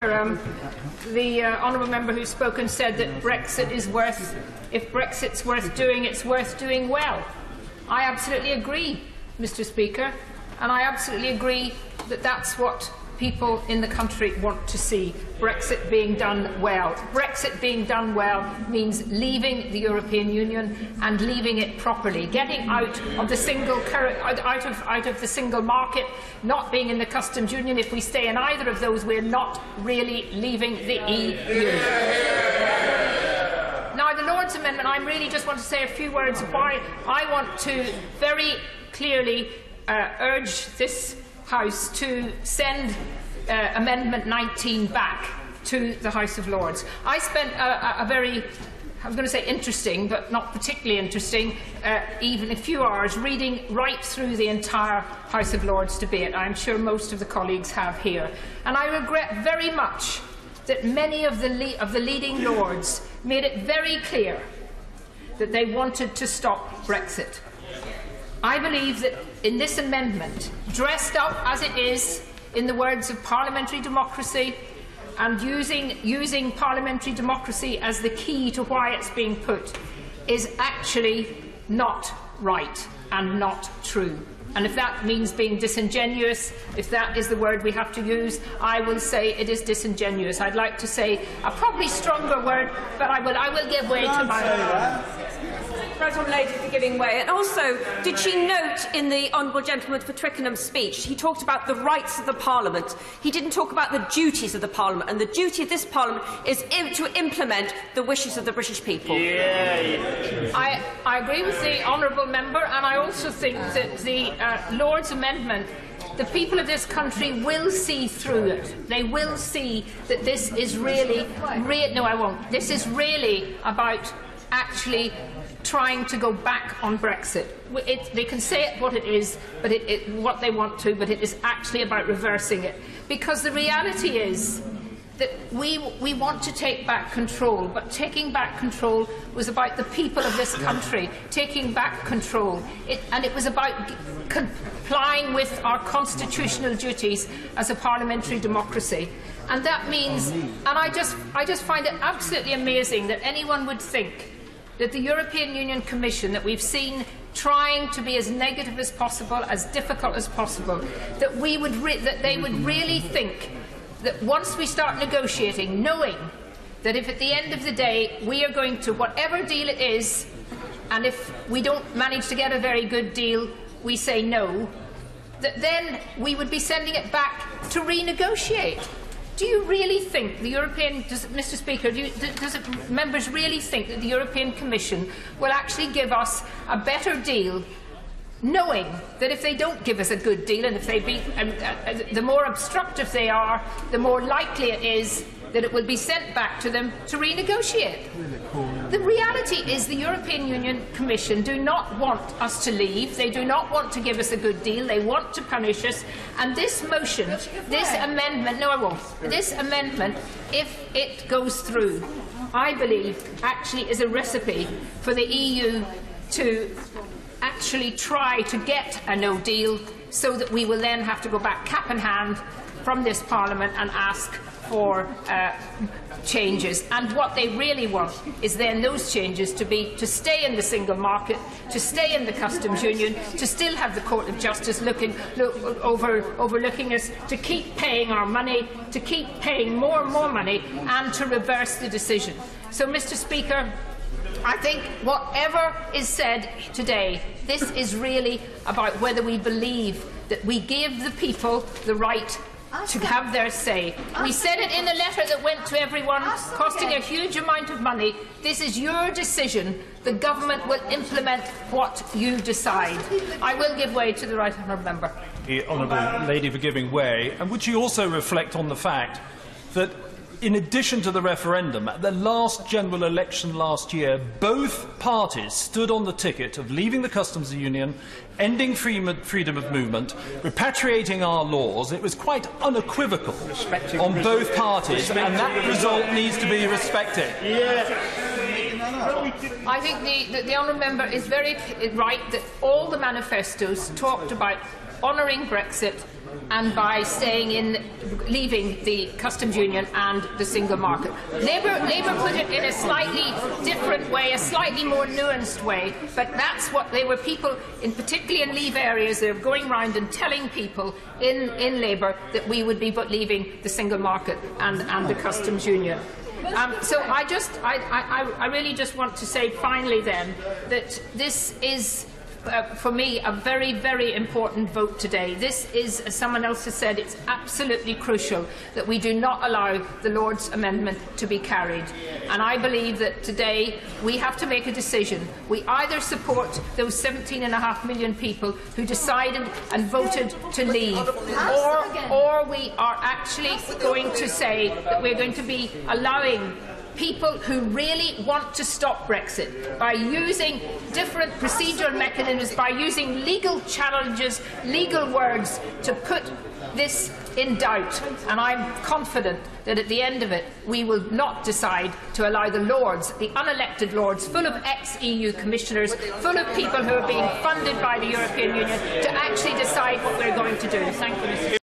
The honourable member who's spoken said that Brexit is worth, if Brexit's worth doing, it's worth doing well. I absolutely agree, Mr. Speaker, and I absolutely agree that that's what people in the country want to see, Brexit being done well. Brexit being done well means leaving the European Union and leaving it properly, getting out of the single market, not being in the customs union. If we stay in either of those, we're not really leaving the EU. Now, the Lord's Amendment, I really just want to say a few words why I want to very clearly urge this House to send Amendment 19 back to the House of Lords. I spent a very, I was going to say interesting, but not particularly interesting, even a few hours reading right through the entire House of Lords debate. I'm sure most of the colleagues have here. And I regret very much that many of the leading Lords made it very clear that they wanted to stop Brexit. I believe that in this amendment, dressed up as it is in the words of parliamentary democracy and using parliamentary democracy as the key to why it's being put, is actually not right and not true. And if that means being disingenuous, if that is the word we have to use, I will say it is disingenuous. I'd like to say a probably stronger word, but I will give way to my... Right on, lady, for giving way. And also, did she note in the Honourable Gentleman for Twickenham's speech, he talked about the rights of the Parliament. He didn't talk about the duties of the Parliament. And the duty of this Parliament is to implement the wishes of the British people. I agree with the honourable member, and I also think that the Lord's Amendment, the people of this country will see through it. They will see that this is really... no, I won't. This is really about actually trying to go back on Brexit. They can say it what it is, but what they want to, but it is actually about reversing it. Because the reality is that we want to take back control, but taking back control was about the people of this country taking back control. And it was about complying with our constitutional duties as a parliamentary democracy. And that means, and I just find it absolutely amazing that anyone would think that the European Union Commission, that we've seen trying to be as negative as possible, as difficult as possible, that they would really think that once we start negotiating, knowing that if at the end of the day we are going to, whatever deal it is, and if we don't manage to get a very good deal, we say no, that then we would be sending it back to renegotiate. Do you really think the Mr. Speaker, does members really think that the European Commission will actually give us a better deal, knowing that if they don't give us a good deal, and if they the more obstructive they are, the more likely it is that it will be sent back to them to renegotiate? The reality is the European Union Commission do not want us to leave. They do not want to give us a good deal. They want to punish us. And this motion, this amendment, no, I won't. This amendment, if it goes through, I believe actually is a recipe for the EU to actually try to get a no deal, so that we will then have to go back cap in hand from this Parliament and ask for changes. And what they really want is then those changes to stay in the single market, to stay in the customs union, to still have the Court of Justice overlooking us, to keep paying our money, to keep paying more and more money, and to reverse the decision. So, Mr. Speaker, I think whatever is said today, this is really about whether we believe that we give the people the right to have their say. We said it in a letter that went to everyone, costing a huge amount of money. This is your decision. The government will implement what you decide. I will give way to the right honourable member. The honourable lady for giving way. And would she also reflect on the fact that, in addition to the referendum, at the last general election last year, both parties stood on the ticket of leaving the customs union, ending freedom of movement, repatriating our laws? It was quite unequivocal on both parties, and that result needs to be respected. I think the honourable member is very right that all the manifestos talked about honouring Brexit and by leaving the customs union and the single market. Labour put it in a slightly different way, a slightly more nuanced way, but that's what they were people, particularly in Leave areas, that are going round and telling people in Labour that we would be leaving the single market and the customs union. So I really just want to say finally then that this is for me a very, very important vote today. This is, as someone else has said, it's absolutely crucial that we do not allow the Lord's amendment to be carried. And I believe that today we have to make a decision. We either support those 17.5 million people who decided and voted to leave, or we are actually going to say that we're going to be allowing people who really want to stop Brexit by using different procedural mechanisms, by using legal challenges, legal words to put this in doubt. And I'm confident that at the end of it we will not decide to allow the Lords, the unelected Lords, full of ex-EU commissioners, full of people who are being funded by the European Union, to actually decide what we're going to do. Thank you, Mr.